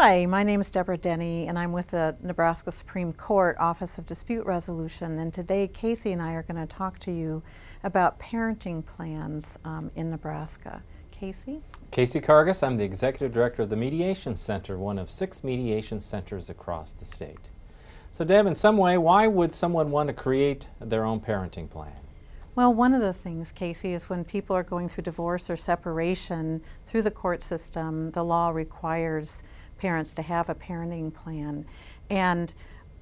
Hi, my name is Deborah Denny, and I'm with the Nebraska Supreme Court Office of Dispute Resolution. And today, Casey and I are going to talk to you about parenting plans in Nebraska. Casey? Casey Cargus, I'm the Executive Director of the Mediation Center, one of 6 mediation centers across the state. So Deb, in some way, why would someone want to create their own parenting plan? Well, one of the things, Casey, is when people are going through divorce or separation through the court system, the law requires parents to have a parenting plan.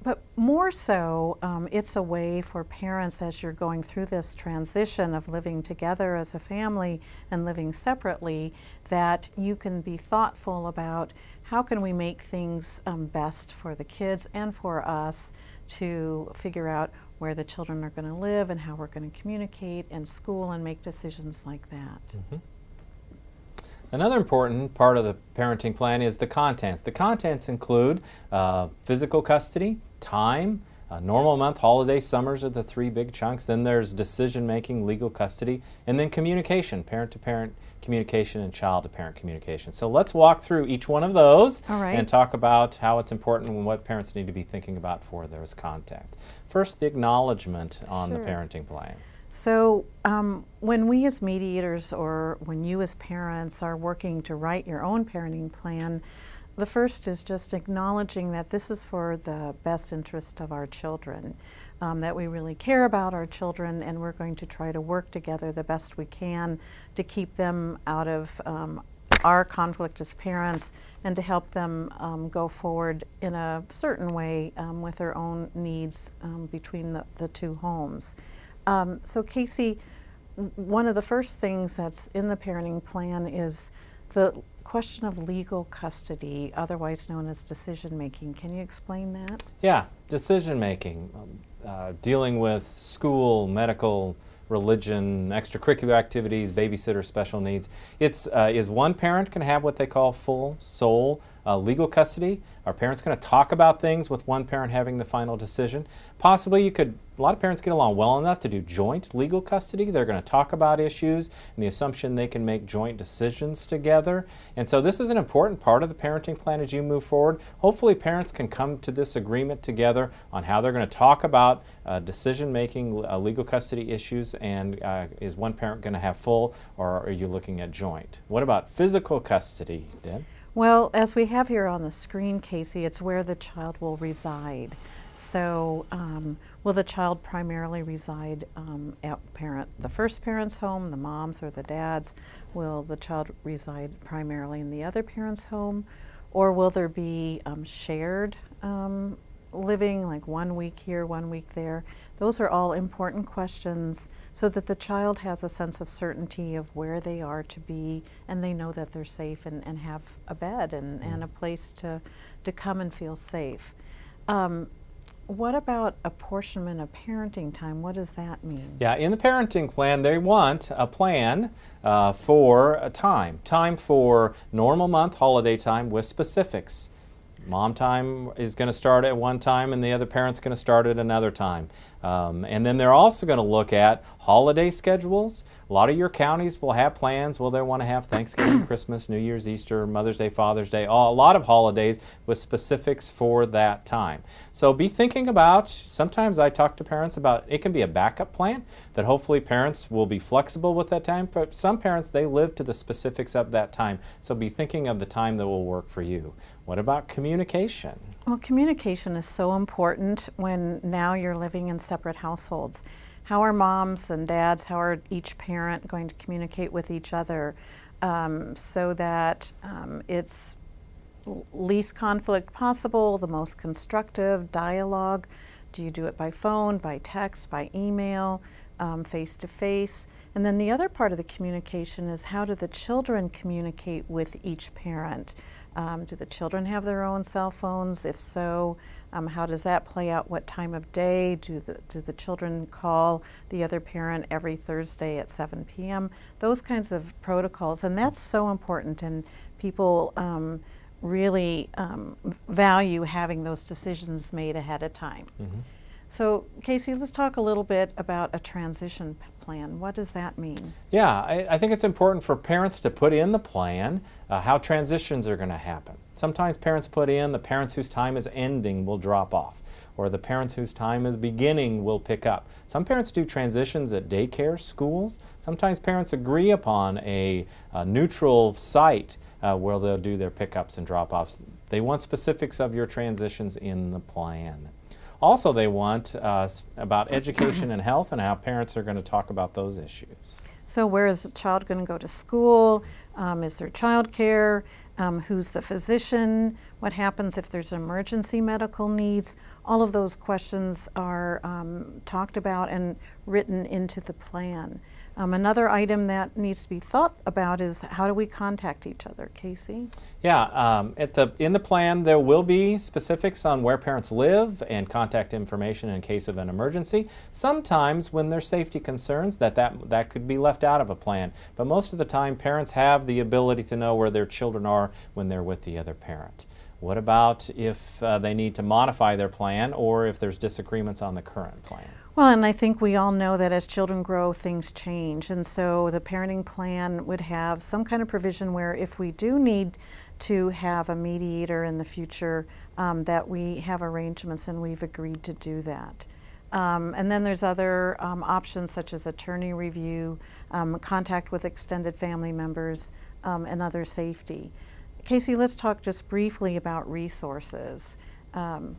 But more so, it's a way for parents, as you're going through this transition of living together as a family and living separately, that you can be thoughtful about how can we make things best for the kids and for us to figure out where the children are going to live and how we're going to communicate in school and make decisions like that. Mm-hmm. Another important part of the parenting plan is the contents. The contents include physical custody, time, normal month, holiday, summers are the 3 big chunks. Then there's decision-making, legal custody, and then communication, parent-to-parent communication and child-to-parent communication. So let's walk through each one of those and talk about how it's important and what parents need to be thinking about for those content. First, the acknowledgement on the parenting plan. So when we as mediators or when you as parents are working to write your own parenting plan, the first is just acknowledging that this is for the best interest of our children, that we really care about our children and we're going to try to work together the best we can to keep them out of our conflict as parents and to help them go forward in a certain way with their own needs between the 2 homes. So Casey, one of the first things that's in the parenting plan is the question of legal custody, otherwise known as decision making. Can you explain that? Yeah, decision making, dealing with school, medical, religion, extracurricular activities, babysitter, special needs. It's is one parent can have what they call full sole legal custody. Are parents going to talk about things with one parent having the final decision? Possibly a lot of parents get along well enough to do joint legal custody. They're going to talk about issues and the assumption they can make joint decisions together. And so this is an important part of the parenting plan as you move forward. Hopefully parents can come to this agreement together on how they're going to talk about decision-making, legal custody issues, and is one parent going to have full or are you looking at joint? What about physical custody, Deb? Well, as we have here on the screen, Casey, it's where the child will reside. So will the child primarily reside at the first parent's home, the mom's or the dad's? Will the child reside primarily in the other parent's home? Or will there be shared living, like 1 week here, 1 week there? Those are all important questions so that the child has a sense of certainty of where they are to be and they know that they're safe and have a bed and a place to come and feel safe. What about apportionment of parenting time? What does that mean? Yeah, in the parenting plan, they want a plan for a time for normal month, holiday time with specifics. Mom time is going to start at one time and the other parent's going to start at another time. And then they're also going to look at holiday schedules. A lot of your counties will have plans. Well, they want to have Thanksgiving, Christmas, New Year's, Easter, Mother's Day, Father's Day, a lot of holidays with specifics for that time. So be thinking about, sometimes I talk to parents about, it can be a backup plan that hopefully parents will be flexible with that time. But some parents, they live to the specifics of that time. So be thinking of the time that will work for you. What about communication? Well, communication is so important when now you're living in separate households. How are moms and dads, how are each parent going to communicate with each other so that it's least conflict possible, the most constructive dialogue? Do you do it by phone, by text, by email, face-to-face? And then the other part of the communication is how do the children communicate with each parent? Do the children have their own cell phones? If so, how does that play out? What time of day? Do the children call the other parent every Thursday at 7 p.m.? Those kinds of protocols, and that's so important, and people really value having those decisions made ahead of time. Mm-hmm. So, Casey, let's talk a little bit about a transition plan. What does that mean? Yeah, I think it's important for parents to put in the plan how transitions are going to happen. Sometimes parents put in the parents whose time is ending will drop off, or the parents whose time is beginning will pick up. Some parents do transitions at daycare, schools. Sometimes parents agree upon a neutral site where they'll do their pickups and drop-offs. They want specifics of your transitions in the plan. Also, they want about education and health and how parents are going to talk about those issues. So where is the child going to go to school? Is there child care? Who's the physician? What happens if there's emergency medical needs? All of those questions are talked about and written into the plan. Another item that needs to be thought about is how do we contact each other, Casey? Yeah, in the plan there will be specifics on where parents live and contact information in case of an emergency. Sometimes when there's safety concerns that could be left out of a plan, but most of the time parents have the ability to know where their children are when they're with the other parent. What about if they need to modify their plan or if there's disagreements on the current plan? Well, and I think we all know that as children grow, things change. And so the parenting plan would have some kind of provision where if we do need to have a mediator in the future, that we have arrangements and we've agreed to do that. And then there's other options such as attorney review, contact with extended family members, and other safety. Casey, let's talk just briefly about resources. Want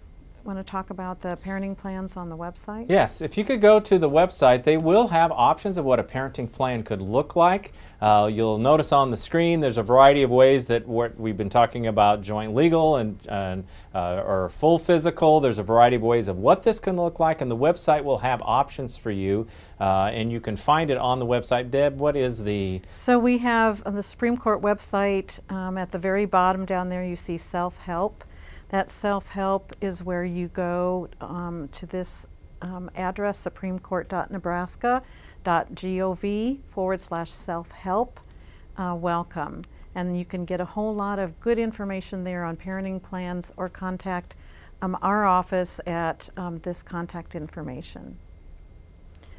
to talk about the parenting plans on the website? Yes, if you could go to the website, they will have options of what a parenting plan could look like. You'll notice on the screen there's a variety of ways that we've been talking about joint legal or full physical. There's a variety of ways of what this can look like, and the website will have options for you, and you can find it on the website. Deb, what is the... So we have on the Supreme Court website, at the very bottom down there you see self-help. That self-help is where you go to this address, supremecourt.nebraska.gov/self-help. Welcome. And you can get a whole lot of good information there on parenting plans or contact our office at this contact information.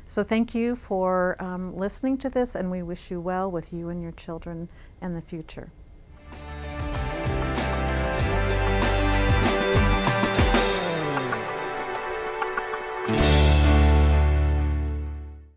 So thank you for listening to this, and we wish you well with you and your children in the future.